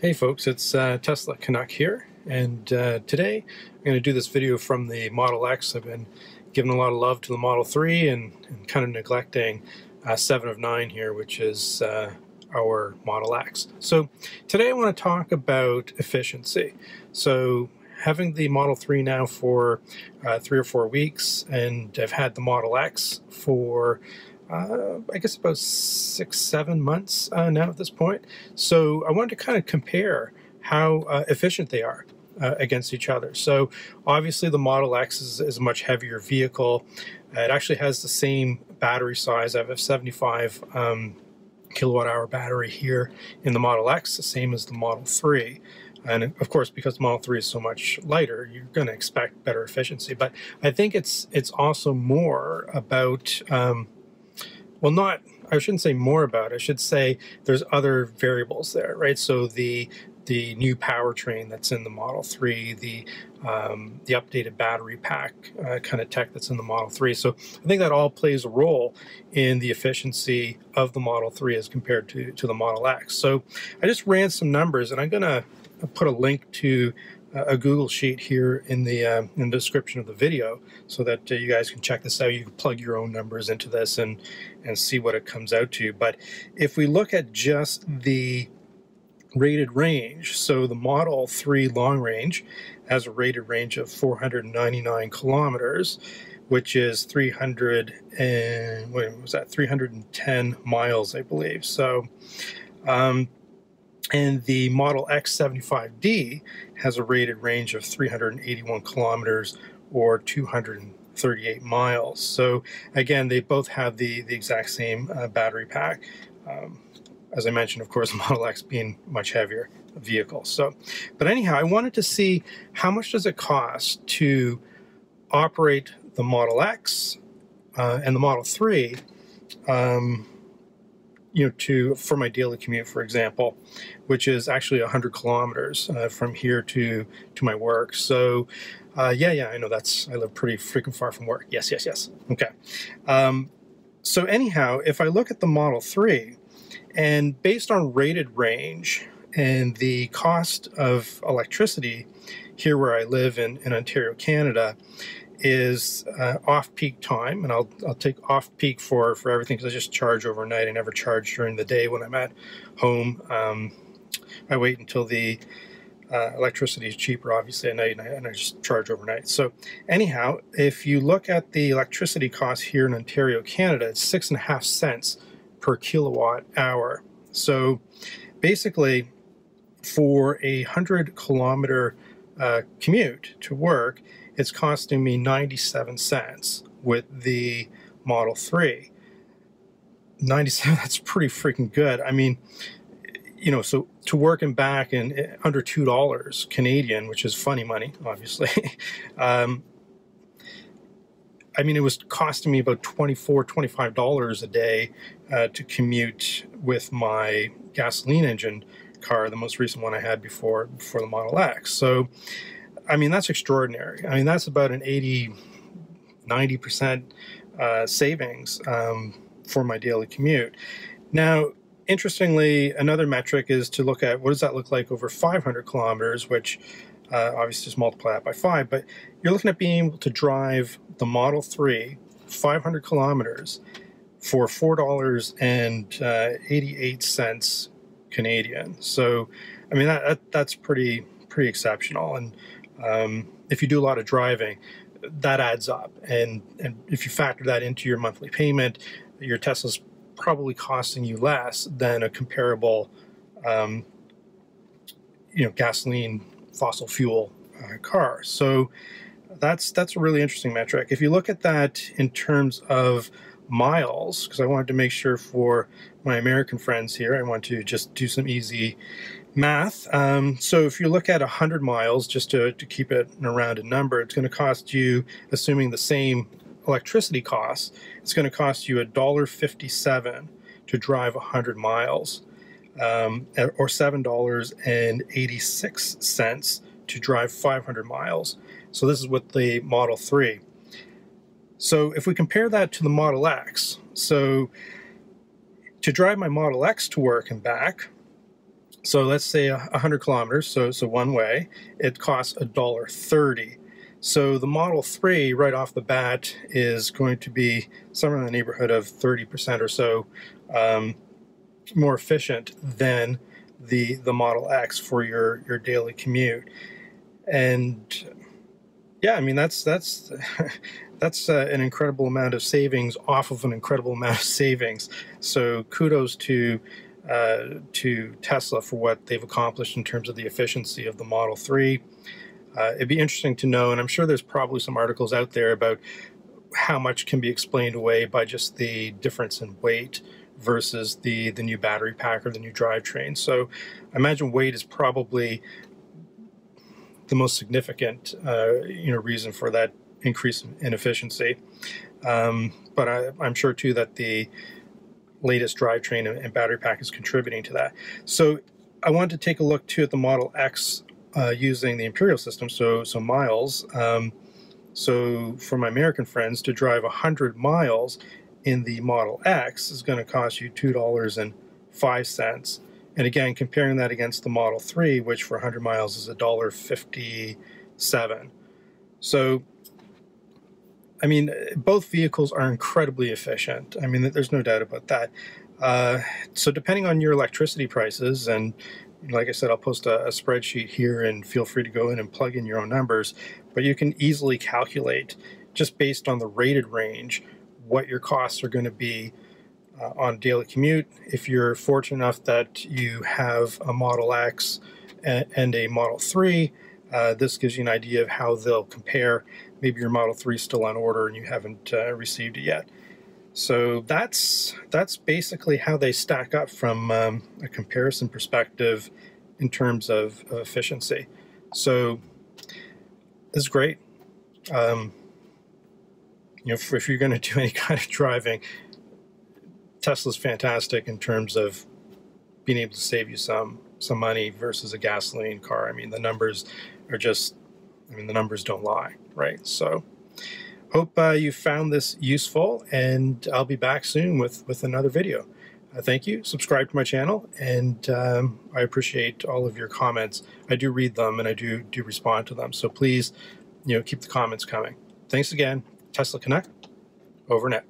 Hey folks, it's Tesla Canuck here, and today I'm going to do this video from the Model X. I've been giving a lot of love to the Model 3 and kind of neglecting 7 of 9 here, which is our Model X. So today I want to talk about efficiency. So having the Model 3 now for 3 or 4 weeks, and I've had the Model X for I guess about 6-7 months now at this point. So I wanted to kind of compare how efficient they are against each other. So obviously the Model X is a much heavier vehicle. It actually has the same battery size. I have a 75 kilowatt hour battery here in the Model X, the same as the Model 3. And of course, because the Model 3 is so much lighter, you're going to expect better efficiency. But I think it's also more about well, I shouldn't say more about it. I should say there's other variables there, right? So the new powertrain that's in the Model 3, the updated battery pack kind of tech that's in the Model 3. So I think that all plays a role in the efficiency of the Model 3 as compared to the Model X. So I just ran some numbers, and I'm going to put a link to a Google sheet here in the description of the video so that you guys can check this out. You can plug your own numbers into this and see what it comes out to. But if we look at just the rated range, so the Model 3 long range has a rated range of 499 kilometers, which is 310 miles, I believe. So and the Model X 75D has a rated range of 381 kilometers or 238 miles. So again, they both have the exact same battery pack. As I mentioned, of course, the Model X being much heavier vehicle. So, but anyhow, I wanted to see how much does it cost to operate the Model X and the Model 3 for my daily commute, for example, which is actually 100 kilometers from here to my work. So, yeah, I know I live pretty freaking far from work. Yes. Okay. So anyhow, if I look at the Model 3, and based on rated range and the cost of electricity here where I live in Ontario, Canada, is off-peak time, and I'll take off-peak for everything because I just charge overnight. I never charge during the day when I'm at home. I wait until the electricity is cheaper, obviously, at night, and I just charge overnight. So anyhow, if you look at the electricity cost here in Ontario, Canada, it's 6.5 cents per kilowatt hour. So basically, for a 100-kilometer commute to work, it's costing me 97 cents with the Model 3. 97, that's pretty freaking good. I mean, so to work and back in under $2 Canadian, which is funny money, obviously. I mean, it was costing me about $24–25 a day to commute with my gasoline engine car, the most recent one I had before the Model X. So I mean, that's extraordinary. I mean, that's about an 80–90% savings for my daily commute. Now, interestingly, another metric is to look at what does that look like over 500 kilometers, which obviously just multiply that by 5, but you're looking at being able to drive the Model 3 500 kilometers for $4.88 Canadian. So, I mean, that's pretty exceptional. And if you do a lot of driving, that adds up. And if you factor that into your monthly payment, your Tesla's probably costing you less than a comparable, gasoline fossil fuel car. So that's a really interesting metric. If you look at that in terms of miles, because I wanted to make sure for my American friends here, I want to just do some easy math. So if you look at 100 miles, just to keep it in a rounded number, it's going to cost you, assuming the same electricity costs, it's going to cost you $1.57 to drive 100 miles, or $7.86 to drive 500 miles. So this is with the Model 3. So if we compare that to the Model X, so to drive my Model X to work and back, So let's say 100 kilometers, so one way, it costs $1.30. So the Model 3 right off the bat is going to be somewhere in the neighborhood of 30% or so more efficient than the Model X for your daily commute. And yeah, I mean that's that's an incredible amount of savings off of an incredible amount of savings. So kudos to Tesla for what they've accomplished in terms of the efficiency of the Model 3. It'd be interesting to know, and I'm sure there's probably some articles out there about how much can be explained away by just the difference in weight versus the new battery pack or the new drivetrain. So I imagine weight is probably the most significant reason for that increase in efficiency. But I'm sure too that the latest drivetrain and battery pack is contributing to that. So I wanted to take a look too at the Model X using the Imperial system, so miles. So for my American friends, to drive 100 miles in the Model X is going to cost you $2.05. And again, comparing that against the Model 3, which for 100 miles is $1.57. So, I mean, both vehicles are incredibly efficient. I mean, there's no doubt about that. So depending on your electricity prices, and like I said, I'll post a spreadsheet here and feel free to go in and plug in your own numbers, but you can easily calculate, just based on the rated range, what your costs are going to be on daily commute. If you're fortunate enough that you have a Model X and a Model 3, this gives you an idea of how they'll compare. Maybe your Model 3 is still on order and you haven't received it yet. So that's basically how they stack up from a comparison perspective in terms of efficiency. So it's great. If you're going to do any kind of driving, Tesla's fantastic in terms of being able to save you some money versus a gasoline car. I mean, the numbers are just, the numbers don't lie, right? So hope you found this useful, and I'll be back soon with another video. Thank you. Subscribe to my channel, and I appreciate all of your comments. I do read them, and I do respond to them. So please, keep the comments coming. Thanks again. Tesla Canuck, over and out.